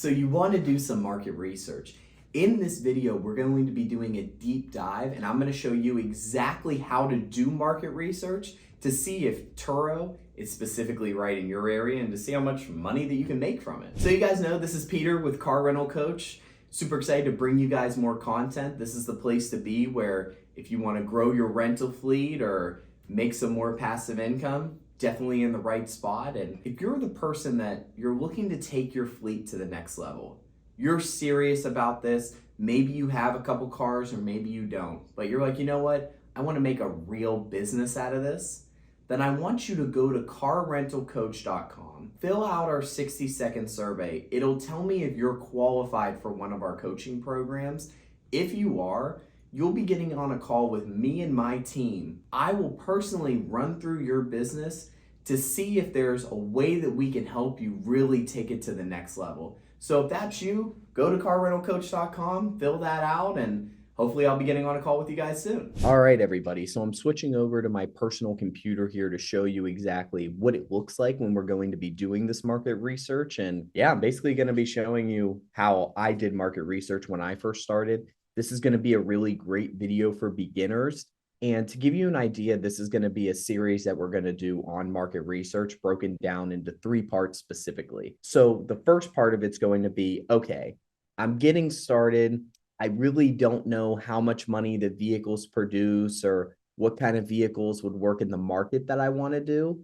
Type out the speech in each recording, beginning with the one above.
So you want to do some market research. In this video, we're going to be doing a deep dive and I'm going to show you exactly how to do market research to see if Turo is specifically right in your area and to see how much money that you can make from it. So you guys know this is Peter with Car Rental Coach. Super excited to bring you guys more content. This is the place to be where if you want to grow your rental fleet or make some more passive income, definitely in the right spot. And if you're the person that you're looking to take your fleet to the next level, you're serious about this, maybe you have a couple cars or maybe you don't, but you're like, you know what, I want to make a real business out of this, then I want you to go to carrentalcoach.com, fill out our 60-second survey. It'll tell me if you're qualified for one of our coaching programs. If you are, you'll be getting on a call with me and my team. I will personally run through your business to see if there's a way that we can help you really take it to the next level. So if that's you, go to carrentalcoach.com, fill that out, and hopefully I'll be getting on a call with you guys soon. All right, everybody. So I'm switching over to my personal computer here to show you exactly what it looks like when we're going to be doing this market research. And yeah, I'm basically going to be showing you how I did market research when I first started. This is going to be a really great video for beginners. And to give you an idea, this is going to be a series that we're going to do on market research broken down into 3 parts specifically. So the first part of it's going to be, okay, I'm getting started. I really don't know how much money the vehicles produce or what kind of vehicles would work in the market that I want to do.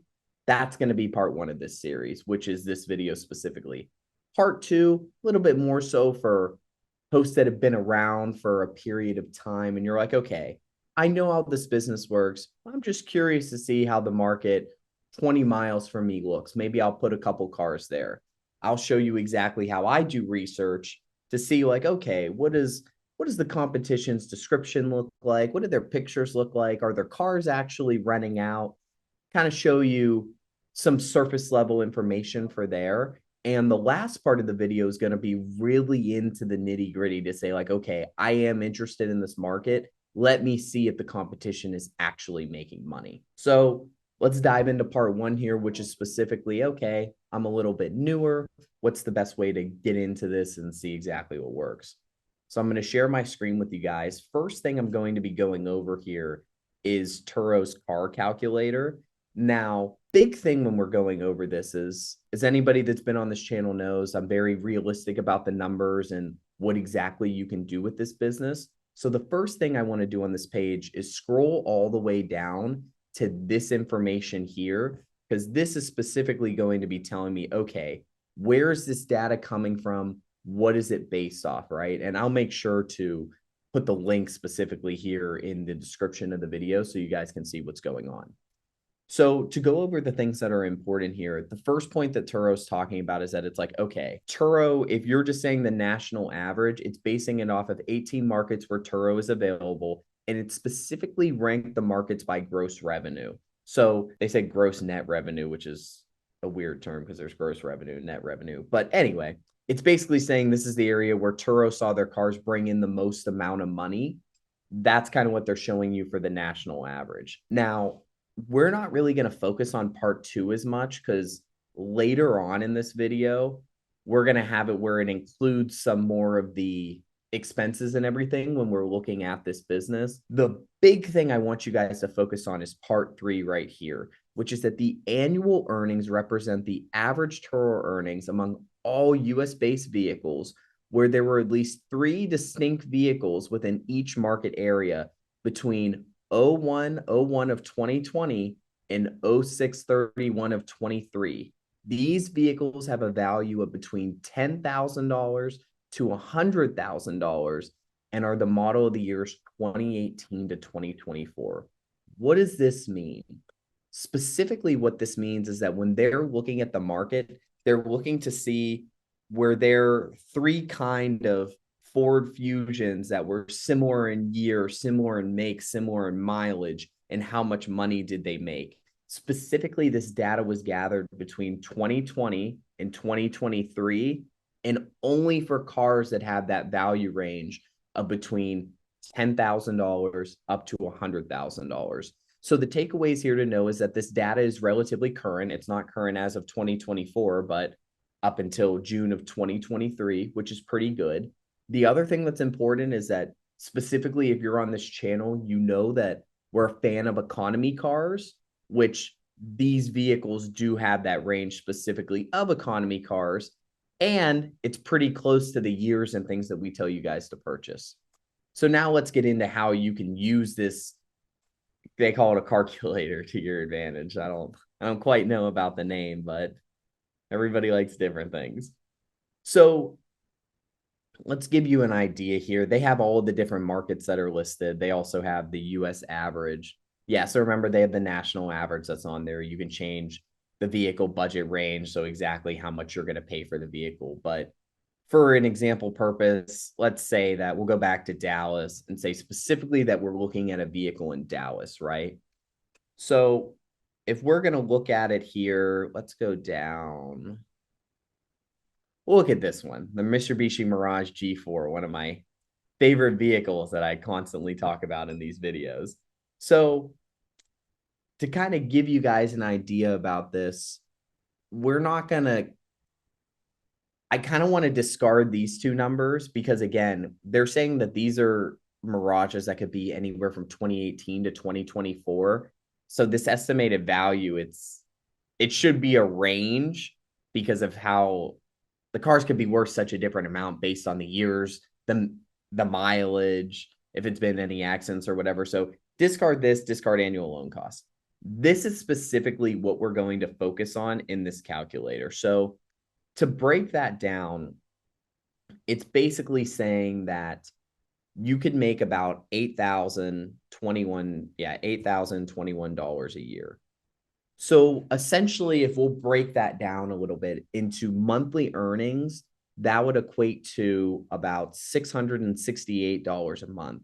That's going to be part 1 of this series, which is this video specifically. Part 2, a little bit more so for hosts that have been around for a period of time and you're like, okay, I know how this business works. I'm just curious to see how the market 20 miles from me looks. Maybe I'll put a couple cars there. I'll show you exactly how I do research to see like, okay, what does the competition's description look like? What do their pictures look like? Are their cars actually renting out? Kind of show you some surface level information for there. And the last part of the video is going to be really into the nitty gritty to say like, okay, I am interested in this market. Let me see if the competition is actually making money. So let's dive into part 1 here, which is specifically, okay, I'm a little bit newer. What's the best way to get into this and see exactly what works? So I'm going to share my screen with you guys. First thing I'm going to be going over here is Turo's car calculator. Now, big thing when we're going over this is anybody that's been on this channel knows I'm very realistic about the numbers and what exactly you can do with this business. So the first thing I want to do on this page is scroll all the way down to this information here, because this is specifically going to be telling me, okay, where is this data coming from? What is it based off, right? And I'll make sure to put the link specifically here in the description of the video so you guys can see what's going on. So to go over the things that are important here, the first point that Turo's talking about is that it's like, okay, Turo, if you're just saying the national average, it's basing it off of 18 markets where Turo is available, and it's specifically ranked the markets by gross revenue. So they say gross net revenue, which is a weird term because there's gross revenue, net revenue. But anyway, it's basically saying this is the area where Turo saw their cars bring in the most amount of money. That's kind of what they're showing you for the national average. Now, we're not really going to focus on part 2 as much because later on in this video, we're going to have it where it includes some more of the expenses and everything when we're looking at this business. The big thing I want you guys to focus on is part 3 right here, which is that the annual earnings represent the average Turo earnings among all US-based vehicles where there were at least 3 distinct vehicles within each market area between 01/01 of 2020 and 06/31 of 23. These vehicles have a value of between $10,000 to $100,000 and are the model of the years 2018 to 2024. What does this mean? Specifically, what this means is that when they're looking at the market, they're looking to see where there are 3 kind of Ford Fusions that were similar in year, similar in make, similar in mileage, and how much money did they make. Specifically, this data was gathered between 2020 and 2023, and only for cars that have that value range of between $10,000 up to $100,000. So the takeaways here to know is that this data is relatively current. It's not current as of 2024, but up until June of 2023, which is pretty good. The other thing that's important is that specifically if you're on this channel, you know that we're a fan of economy cars, which these vehicles do have that range specifically of economy cars, and it's pretty close to the years and things that we tell you guys to purchase. So now let's get into how you can use this. They call it a calculator to your advantage. I don't quite know about the name, but everybody likes different things. So let's give you an idea here. They have all the different markets that are listed. They also have the US average. Yeah, so remember they have the national average that's on there. You can change the vehicle budget range, so exactly how much you're going to pay for the vehicle. But for an example purpose, let's say that we'll go back to Dallas and say specifically that we're looking at a vehicle in Dallas, right? So if we're going to look at it here, let's go down. We'll look at this one, the Mitsubishi Mirage G4, one of my favorite vehicles that I constantly talk about in these videos. So to kind of give you guys an idea about this, we're not going to, I kind of want to discard these two numbers because, again, they're saying that these are Mirages that could be anywhere from 2018 to 2024. So this estimated value, it should be a range because of how the cars could be worth such a different amount based on the years, the mileage, if it's been any accidents or whatever. So discard this, discard annual loan costs. This is specifically what we're going to focus on in this calculator. So to break that down, it's basically saying that you could make about $8,021 a year. So essentially, if we'll break that down a little bit into monthly earnings, that would equate to about $668 a month.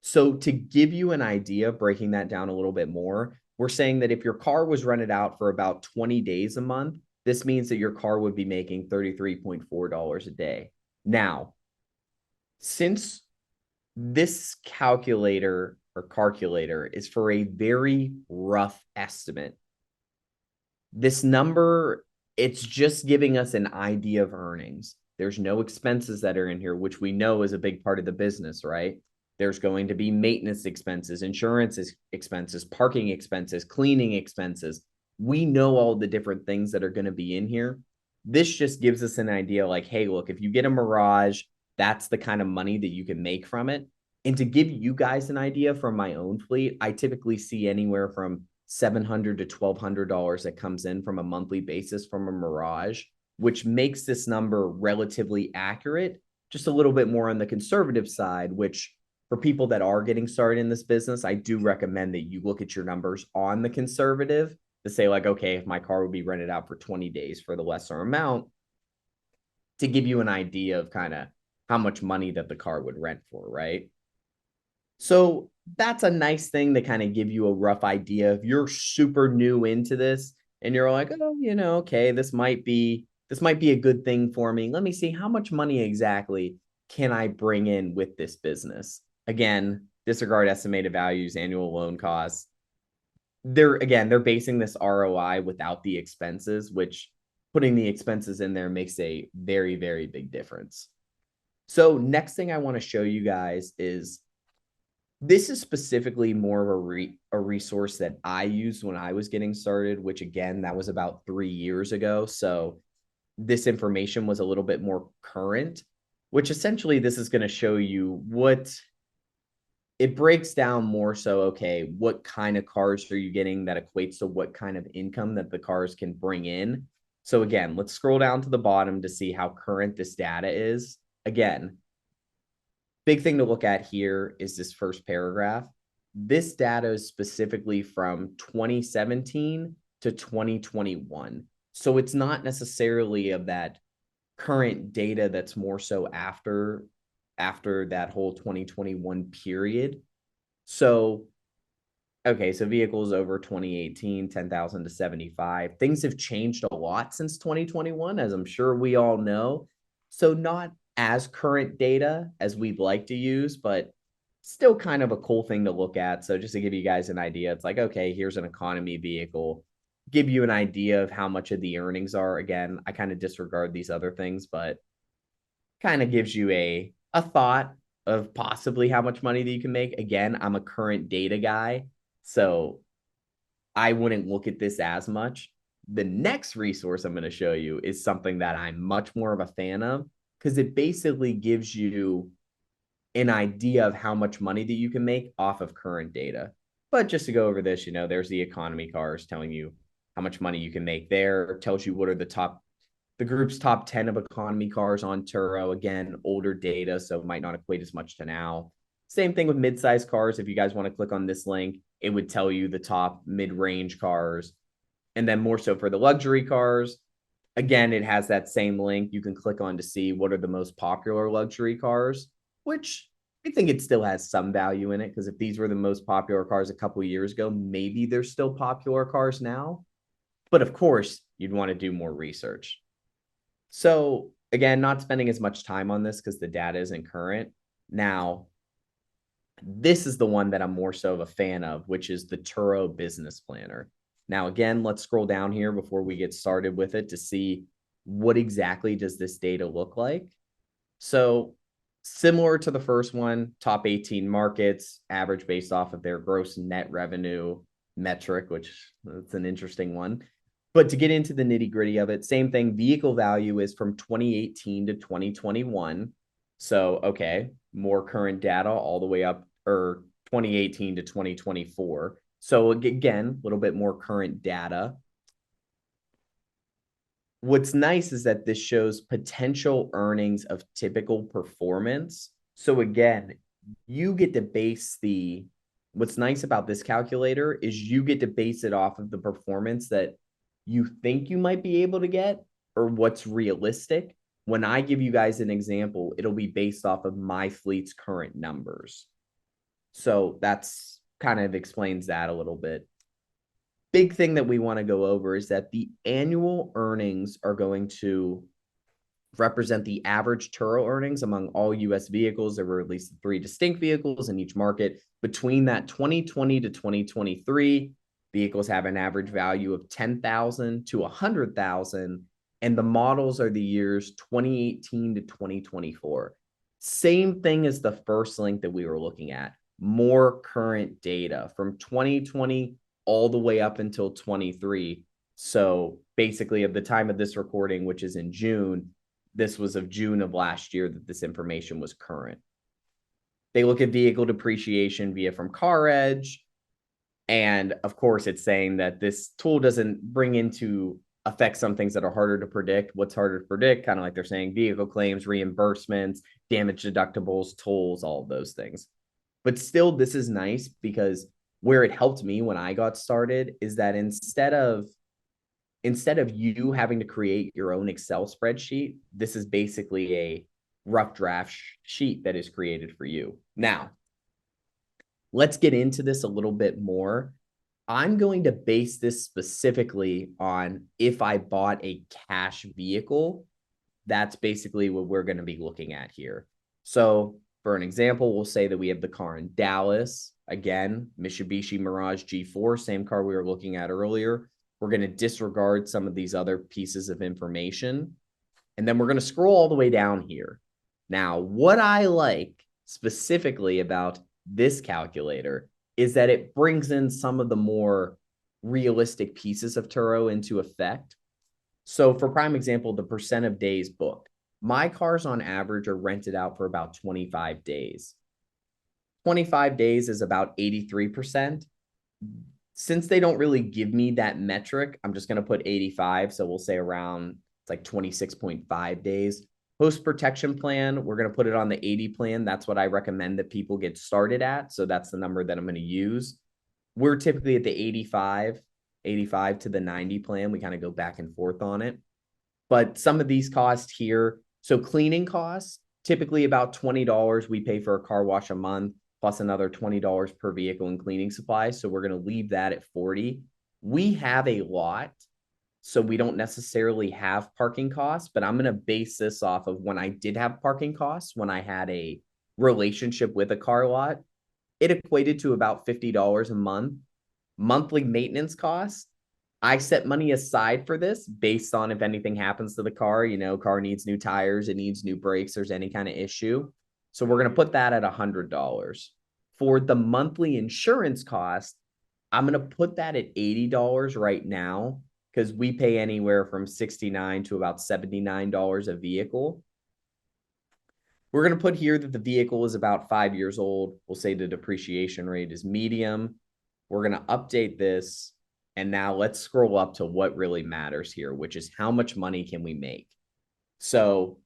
So to give you an idea, breaking that down a little bit more, we're saying that if your car was rented out for about 20 days a month, this means that your car would be making $33.4 a day. Now, since this calculator or calculator is for a very rough estimate, this number, it's just giving us an idea of earnings. There's no expenses that are in here, which we know is a big part of the business, right? There's going to be maintenance expenses, insurance expenses, parking expenses, cleaning expenses. We know all the different things that are going to be in here. This just gives us an idea like, hey, look, if you get a Mirage, that's the kind of money that you can make from it. And to give you guys an idea from my own fleet, I typically see anywhere from $700 to $1,200 that comes in from a monthly basis from a Mirage, which makes this number relatively accurate, just a little bit more on the conservative side, which for people that are getting started in this business, I do recommend that you look at your numbers on the conservative to say like, okay, if my car would be rented out for 20 days for the lesser amount, to give you an idea of kind of how much money that the car would rent for, right? So that's a nice thing to kind of give you a rough idea. If you're super new into this and you're like, oh, okay, this might be a good thing for me. Let me see how much money exactly can I bring in with this business. Again, disregard estimated values, annual loan costs. They're basing this ROI without the expenses, which putting the expenses in there makes a very, very big difference. So next thing I want to show you guys is this is specifically more of a resource that I used when I was getting started, which again, that was about 3 years ago. So this information was a little bit more current, which essentially this is going to show you what it breaks down more. So, okay, what kind of cars are you getting that equates to what kind of income that the cars can bring in? So again, let's scroll down to the bottom to see how current this data is. Again, big thing to look at here is this first paragraph. This data is specifically from 2017 to 2021. So it's not necessarily of that current data that's more so after that whole 2021 period. So, okay, so vehicles over 2018, 10,000 to 75. Things have changed a lot since 2021, as I'm sure we all know. So not as current data as we'd like to use, but still kind of a cool thing to look at. So just to give you guys an idea, it's like, okay, here's an economy vehicle, give you an idea of how much of the earnings are. Again, I kind of disregard these other things, but kind of gives you a thought of possibly how much money that you can make. Again, I'm a current data guy, so I wouldn't look at this as much. The next resource I'm going to show you is something that I'm much more of a fan of because it basically gives you an idea of how much money that you can make off of current data. But just to go over this, there's the economy cars telling you how much money you can make there, tells you what are the group's top 10 of economy cars on Turo. Again, older data, so it might not equate as much to now. Same thing with mid-size cars. If you guys want to click on this link, it would tell you the top mid-range cars. And then more so for the luxury cars, again, it has that same link you can click on to see what are the most popular luxury cars, which I think it still has some value in it because if these were the most popular cars a couple of years ago, maybe they're still popular cars now. But of course, you'd want to do more research. So again, not spending as much time on this because the data isn't current. Now, this is the one that I'm more so of a fan of, which is the Turo Business Planner. Now, again, let's scroll down here before we get started with it to see what exactly does this data look like. So similar to the first one, top 18 markets, average based off of their gross net revenue metric, which that's an interesting one. But to get into the nitty gritty of it, same thing. Vehicle value is from 2018 to 2021. So, okay, more current data all the way up, or 2018 to 2024. So, again, a little bit more current data. What's nice is that this shows potential earnings of typical performance. So, again, you get to base what's nice about this calculator is you get to base it off of the performance that you think you might be able to get or what's realistic. When I give you guys an example, it'll be based off of my fleet's current numbers. So that's kind of explains that a little bit. Big thing that we want to go over is that the annual earnings are going to represent the average Turo earnings among all US vehicles. There were at least 3 distinct vehicles in each market. Between that 2020 to 2023, vehicles have an average value of 10,000 to 100,000, and the models are the years 2018 to 2024. Same thing as the first link that we were looking at. More current data from 2020 all the way up until 23. So basically, at the time of this recording, which is in June, this was of June of last year that this information was current. They look at vehicle depreciation via from CarEdge. And of course, it's saying that this tool doesn't bring into effect some things that are harder to predict. What's harder to predict? Kind of like they're saying vehicle claims, reimbursements, damage deductibles, tolls, all of those things. But still, this is nice because where it helped me when I got started is that instead of you having to create your own Excel spreadsheet, this is basically a rough draft sheet that is created for you. Now, let's get into this a little bit more. I'm going to base this specifically on if I bought a cash vehicle. That's basically what we're going to be looking at here. So for an example, we'll say that we have the car in Dallas. Again, Mitsubishi Mirage G4, same car we were looking at earlier. We're going to disregard some of these other pieces of information. And then we're going to scroll all the way down here. Now, what I like specifically about this calculator is that it brings in some of the more realistic pieces of Turo into effect. So for prime example, the percent of days booked. My cars on average are rented out for about 25 days. 25 days is about 83%. Since they don't really give me that metric, I'm just going to put 85. So we'll say around it's like 26.5 days. Post protection plan, we're going to put it on the 80 plan. That's what I recommend that people get started at. So that's the number that I'm going to use. We're typically at the 85 to the 90 plan. We kind of go back and forth on it. But some of these costs here, so cleaning costs, typically about $20 we pay for a car wash a month, plus another $20 per vehicle in cleaning supplies. So we're going to leave that at 40. We have a lot, so we don't necessarily have parking costs, but I'm going to base this off of when I did have parking costs, when I had a relationship with a car lot. It equated to about $50 a month. Monthly maintenance costs, I set money aside for this based on if anything happens to the car, car needs new tires, it needs new brakes, there's any kind of issue. So we're going to put that at $100. For the monthly insurance cost, I'm going to put that at $80 right now because we pay anywhere from $69 to about $79 a vehicle. We're going to put here that the vehicle is about 5 years old. We'll say the depreciation rate is medium. We're going to update this. And now let's scroll up to what really matters here, which is how much money can we make? So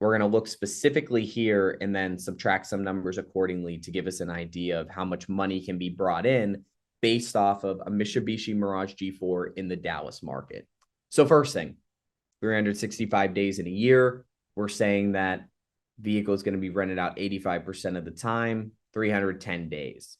we're going to look specifically here and then subtract some numbers accordingly to give us an idea of how much money can be brought in based off of a Mitsubishi Mirage G4 in the Dallas market. So first thing, 365 days in a year. We're saying that vehicle is going to be rented out 85% of the time, 310 days.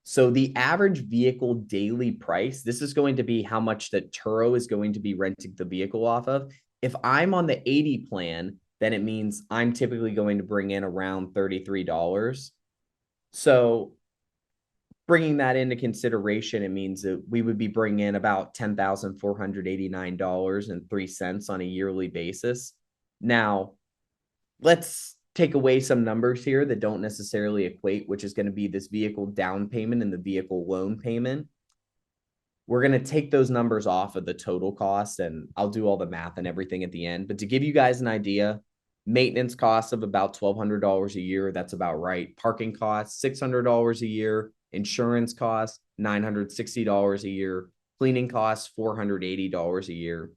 So the average vehicle daily price, this is going to be how much that Turo is going to be renting the vehicle off of. If I'm on the 80 plan, then it means I'm typically going to bring in around $33. So bringing that into consideration, it means that we would be bringing in about $10,489.03 on a yearly basis. Now, let's take away some numbers here that don't necessarily equate, which is going to be this vehicle down payment and the vehicle loan payment. We're going to take those numbers off of the total cost, and I'll do all the math and everything at the end. But to give you guys an idea, maintenance costs of about $1,200 a year. That's about right. Parking costs, $600 a year. Insurance costs, $960 a year. Cleaning costs, $480 a year.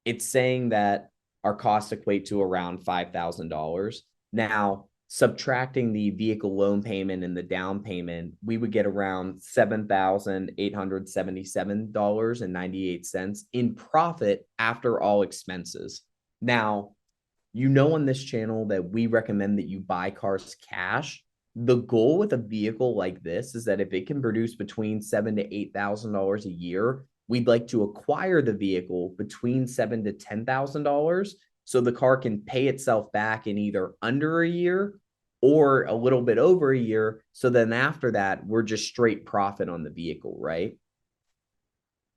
It's saying that our costs equate to around $5,000. Now, subtracting the vehicle loan payment and the down payment, we would get around $7,877.98 in profit after all expenses. Now, on this channel that we recommend that you buy cars cash. The goal with a vehicle like this is that if it can produce between $7,000 to $8,000 a year, we'd like to acquire the vehicle between $7,000 to $10,000 so the car can pay itself back in either under a year or a little bit over a year. So then after that, we're just straight profit on the vehicle, right?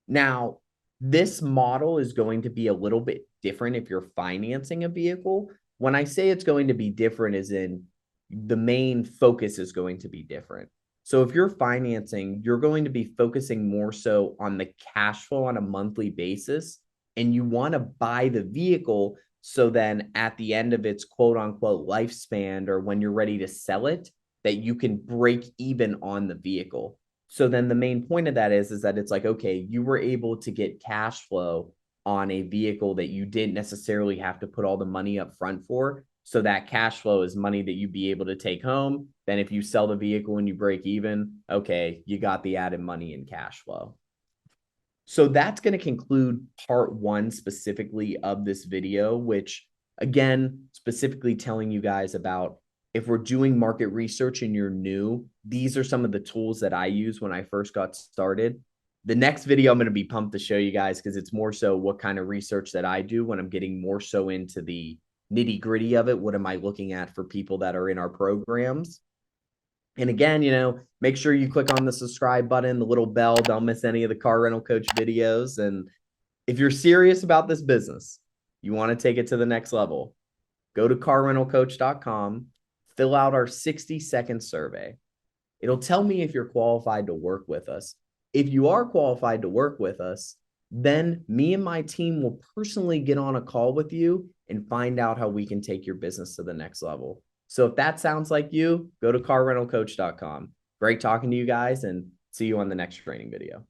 Now, this model is going to be a little bit different if you're financing a vehicle. When I say it's going to be different, as in the main focus is going to be different. So if you're financing, you're going to be focusing more so on the cash flow on a monthly basis, and you want to buy the vehicle so then at the end of its quote unquote lifespan, or when you're ready to sell it, that you can break even on the vehicle. So then the main point of that is that it's like, okay, you were able to get cash flow on a vehicle that you didn't necessarily have to put all the money up front for. So that cash flow is money that you'd be able to take home. Then if you sell the vehicle and you break even, okay, you got the added money in cash flow. So that's going to conclude part one specifically of this video, which again, specifically telling you guys about if we're doing market research and you're new, these are some of the tools that I use when I first got started. The next video I'm going to be pumped to show you guys because it's more so what kind of research that I do when I'm getting more so into the nitty gritty of it. What am I looking at for people that are in our programs? And again, make sure you click on the subscribe button, the little bell. Don't miss any of the Car Rental Coach videos. And if you're serious about this business, you want to take it to the next level, go to carrentalcoach.com, fill out our 60-second survey. It'll tell me if you're qualified to work with us. If you are qualified to work with us, then me and my team will personally get on a call with you and find out how we can take your business to the next level. So if that sounds like you, go to carrentalcoach.com. Great talking to you guys, and see you on the next training video.